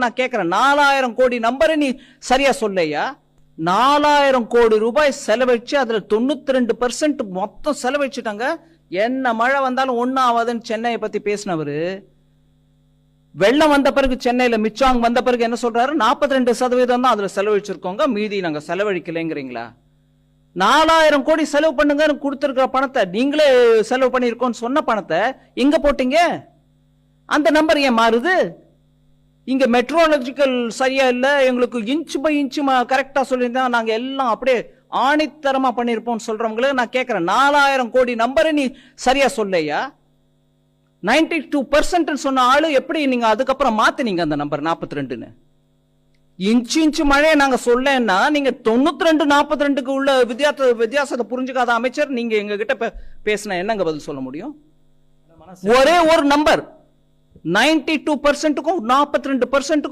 நான் கேட்கிறேன், 4000 கோடி நம்பரை நீ சரியா சொல்லையா? 4000 கோடி ரூபாய் செலவழிச்சு அதுல 92% மொத்தம் செலவழிச்சுட்டாங்க. என்ன மழை வந்தாலும் ஒன்னும் ஆகாதுன்னு சென்னையை பத்தி பேசினவரு, வெள்ளம் வந்த பிறகு சென்னையில மிச்சாங் வந்த பிறகு என்ன சொல்றாரு? 42% தான் அதுல செலவழிச்சிருக்கோங்க, மீதி நாங்க செலவழிக்கலைங்கிறீங்களா? 4000 கோடி செலவு பண்ணுங்க கொடுத்திருக்கிற பணத்தை, நீங்களே செலவு பண்ணிருக்கோம் சொன்ன பணத்தை எங்க போட்டீங்க? அந்த நம்பர் ஏன் மாறுது? இங்க மெட்ரோலஜிக்கல் சரியா இல்ல, எங்களுக்கு இன்ச் பை இன்ச் கரெக்டா சொல்லியிருந்தா நாங்க எல்லாம் அப்படியே ஆணித்தரமா பண்ணிருப்போம் சொல்றவங்களுக்கு நான் கேட்கிறேன், 4000 கோடி நம்பரை நீ சரியா சொல்லையா? 92% சொன்ன ஆளு எப்படி நீங்க அதுக்கப்புறம் மாத்தினீங்க அந்த நம்பர் 42ன்னு? இன்ச்சு மழையை நாங்க சொல்லன்னா நீங்க 92-42க்கு உள்ள வித்தியாசத்தை புரிஞ்சுக்காத அமைச்சர் நீங்க எங்க கிட்ட பேசின என்னங்க பதில் சொல்ல முடியும்? ஒரே ஒரு நம்பர் 92%க்கும் 42%க்கும்